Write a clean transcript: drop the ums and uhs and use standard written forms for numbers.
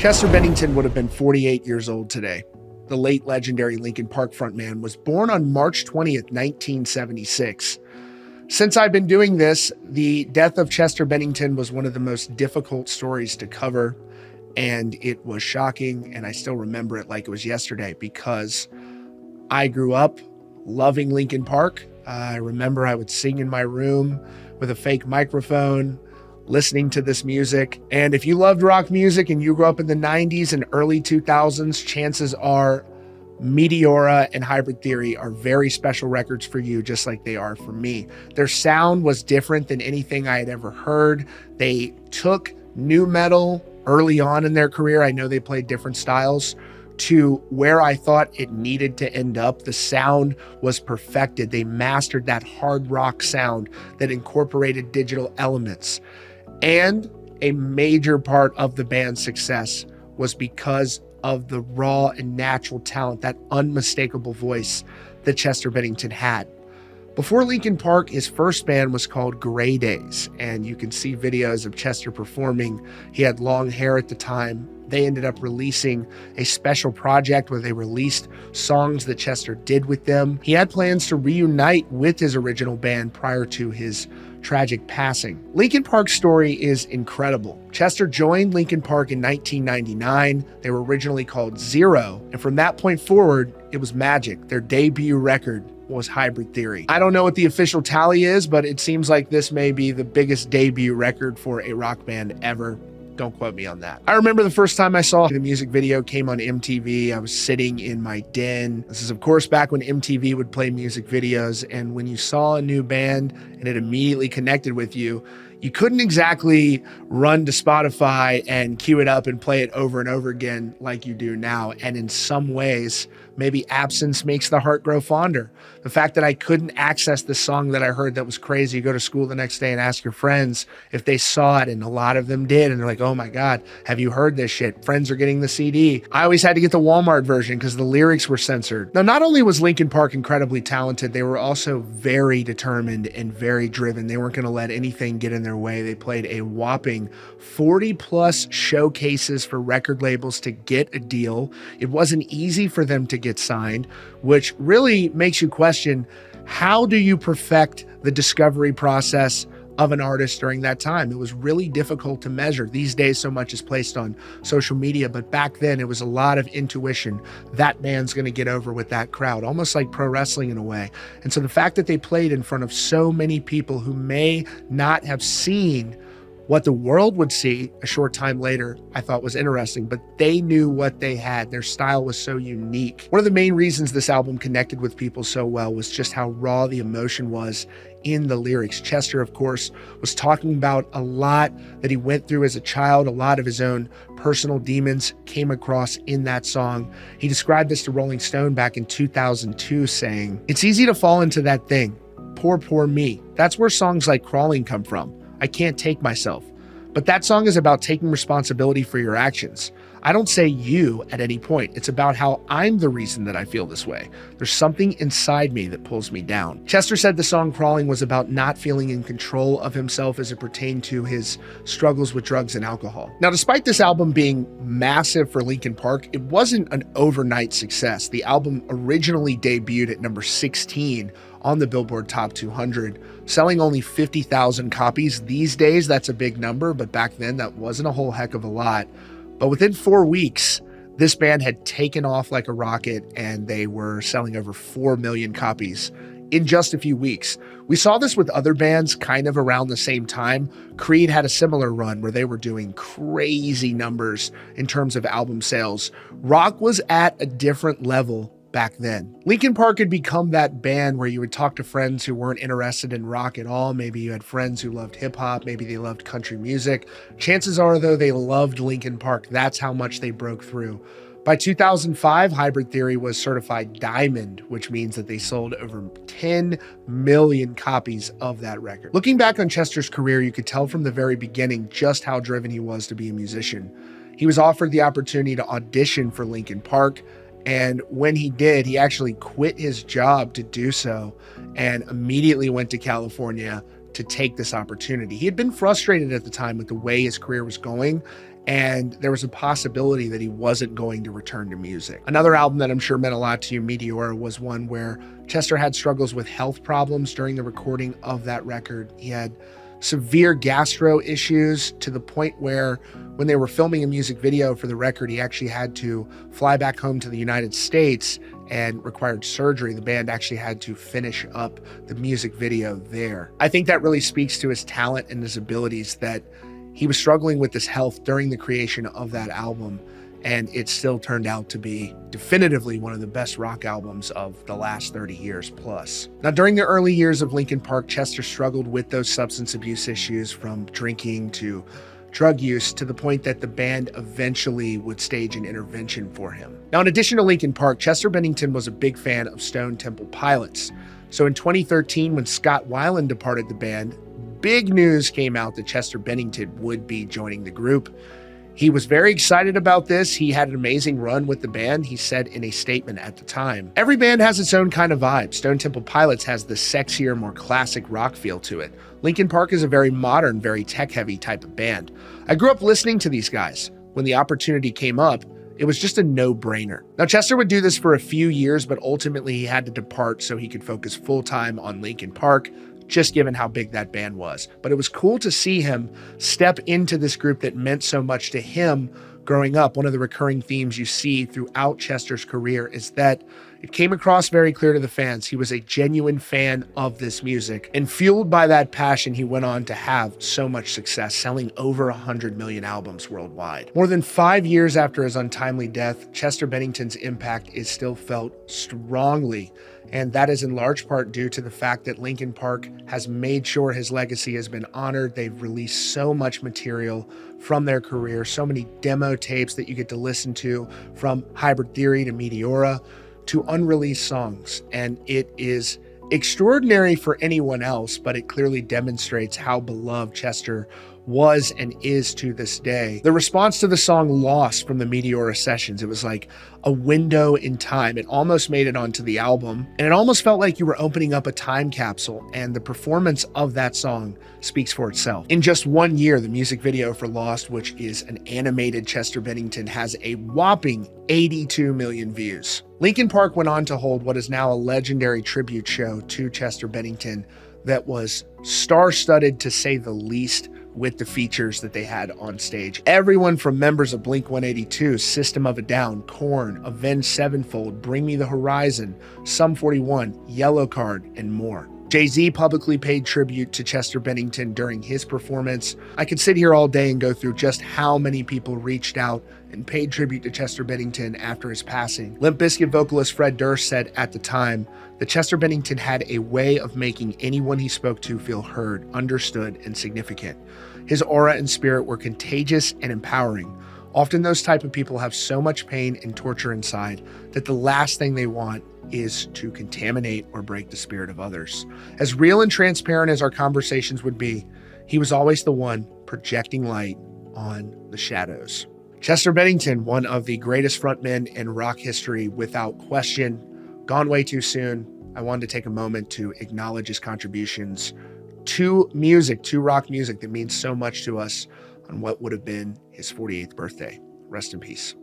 Chester Bennington would have been 48 years old today. The late legendary Linkin Park frontman was born on March 20th, 1976. Since I've been doing this, the death of Chester Bennington was one of the most difficult stories to cover, and it was shocking, and I still remember it like it was yesterday because I grew up loving Linkin Park. I remember I would sing in my room with a fake microphone, listening to this music. And if you loved rock music and you grew up in the 90s and early 2000s, chances are Meteora and Hybrid Theory are very special records for you, just like they are for me. Their sound was different than anything I had ever heard. They took nu metal early on in their career. I know they played different styles to where I thought it needed to end up. The sound was perfected. They mastered that hard rock sound that incorporated digital elements. And a major part of the band's success was because of the raw and natural talent, that unmistakable voice that Chester Bennington had. Before Linkin Park, his first band was called Gray Days, and you can see videos of Chester performing. He had long hair at the time. They ended up releasing a special project where they released songs that Chester did with them. He had plans to reunite with his original band prior to his tragic passing. Linkin Park's story is incredible. Chester joined Linkin Park in 1999. They were originally called Zero, and from that point forward, it was magic. Their debut record was Hybrid Theory. I don't know what the official tally is, but it seems like this may be the biggest debut record for a rock band ever. Don't quote me on that. I remember the first time I saw the music video came on MTV. I was sitting in my den. This is, of course, back when MTV would play music videos. And when you saw a new band and it immediately connected with you, you couldn't exactly run to Spotify and queue it up and play it over and over again like you do now. And in some ways, maybe absence makes the heart grow fonder. The fact that I couldn't access the song that I heard that was crazy, you go to school the next day and ask your friends if they saw it, and a lot of them did. And they're like, oh my God, have you heard this shit? Friends are getting the CD. I always had to get the Walmart version because the lyrics were censored. Now, not only was Linkin Park incredibly talented, they were also very determined and very driven. They weren't going to let anything get in their way. They played a whopping 40 plus showcases for record labels to get a deal. It wasn't easy for them to get signed, which really makes you question, how do you perfect the discovery process of an artist during that time? It was really difficult to measure. These days, so much is placed on social media, but back then it was a lot of intuition. That band's going to get over with that crowd, almost like pro wrestling in a way. And so the fact that they played in front of so many people who may not have seen what the world would see a short time later, I thought was interesting, but they knew what they had. Their style was so unique. One of the main reasons this album connected with people so well was just how raw the emotion was in the lyrics. Chester, of course, was talking about a lot that he went through as a child. A lot of his own personal demons came across in that song. He described this to Rolling Stone back in 2002, saying, "It's easy to fall into that thing. Poor, poor me. That's where songs like Crawling come from. I can't take myself. But that song is about taking responsibility for your actions. I don't say you at any point. It's about how I'm the reason that I feel this way. There's something inside me that pulls me down." Chester said the song Crawling was about not feeling in control of himself as it pertained to his struggles with drugs and alcohol. Now, despite this album being massive for Linkin Park, it wasn't an overnight success. The album originally debuted at number 16 on the Billboard Top 200, selling only 50,000 copies. These days, that's a big number, but back then that wasn't a whole heck of a lot. But within 4 weeks, this band had taken off like a rocket, and they were selling over 4 million copies in just a few weeks. We saw this with other bands kind of around the same time. Creed had a similar run where they were doing crazy numbers in terms of album sales. Rock was at a different level back then. Linkin Park had become that band where you would talk to friends who weren't interested in rock at all. Maybe you had friends who loved hip hop. Maybe they loved country music. Chances are, though, they loved Linkin Park. That's how much they broke through. By 2005, Hybrid Theory was certified diamond, which means that they sold over 10 million copies of that record. Looking back on Chester's career, you could tell from the very beginning just how driven he was to be a musician. He was offered the opportunity to audition for Linkin Park, and when he did, he actually quit his job to do so and immediately went to California to take this opportunity. He had been frustrated at the time with the way his career was going, and there was a possibility that he wasn't going to return to music. Another album that I'm sure meant a lot to you, Meteora, was one where Chester had struggles with health problems during the recording of that record. He had severe gastro issues to the point where when they were filming a music video for the record, he actually had to fly back home to the United States and required surgery. The band actually had to finish up the music video there. I think that really speaks to his talent and his abilities, that he was struggling with his health during the creation of that album, and it still turned out to be definitively one of the best rock albums of the last 30 years plus. Now, during the early years of Linkin Park, Chester struggled with those substance abuse issues, from drinking to drug use, to the point that the band eventually would stage an intervention for him. Now, in addition to Linkin Park, Chester Bennington was a big fan of Stone Temple Pilots. So in 2013, when Scott Weiland departed the band, big news came out that Chester Bennington would be joining the group. He was very excited about this. He had an amazing run with the band, he said in a statement at the time. Every band has its own kind of vibe. Stone Temple Pilots has the sexier, more classic rock feel to it. Linkin Park is a very modern, very tech-heavy type of band. I grew up listening to these guys. When the opportunity came up, it was just a no-brainer. Now, Chester would do this for a few years, but ultimately he had to depart so he could focus full-time on Linkin Park, just given how big that band was. But it was cool to see him step into this group that meant so much to him growing up. One of the recurring themes you see throughout Chester's career is that it came across very clear to the fans. He was a genuine fan of this music, and fueled by that passion, he went on to have so much success, selling over 100 million albums worldwide. More than 5 years after his untimely death, Chester Bennington's impact is still felt strongly, and that is in large part due to the fact that Linkin Park has made sure his legacy has been honored. They've released so much material from their career, so many demo tapes that you get to listen to, from Hybrid Theory to Meteora to unreleased songs. And it is extraordinary for anyone else, but it clearly demonstrates how beloved Chester was and is to this day. The response to the song Lost from the Meteora sessions, it was like a window in time. It almost made it onto the album, and it almost felt like you were opening up a time capsule, and the performance of that song speaks for itself. In just 1 year, the music video for Lost, which is an animated Chester Bennington, has a whopping 82 million views. Linkin Park went on to hold what is now a legendary tribute show to Chester Bennington that was star-studded, to say the least, with the features that they had on stage. Everyone from members of Blink-182, System of a Down, Korn, Avenged Sevenfold, Bring Me the Horizon, Sum 41, Yellowcard, and more. Jay-Z publicly paid tribute to Chester Bennington during his performance. I could sit here all day and go through just how many people reached out and paid tribute to Chester Bennington after his passing. Limp Bizkit vocalist Fred Durst said at the time that Chester Bennington had a way of making anyone he spoke to feel heard, understood, and significant. His aura and spirit were contagious and empowering. Often those type of people have so much pain and torture inside that the last thing they want is to contaminate or break the spirit of others. As real and transparent as our conversations would be, he was always the one projecting light on the shadows. Chester Bennington, one of the greatest frontmen in rock history without question, gone way too soon. I wanted to take a moment to acknowledge his contributions to music, to rock music that means so much to us on what would have been his 48th birthday. Rest in peace.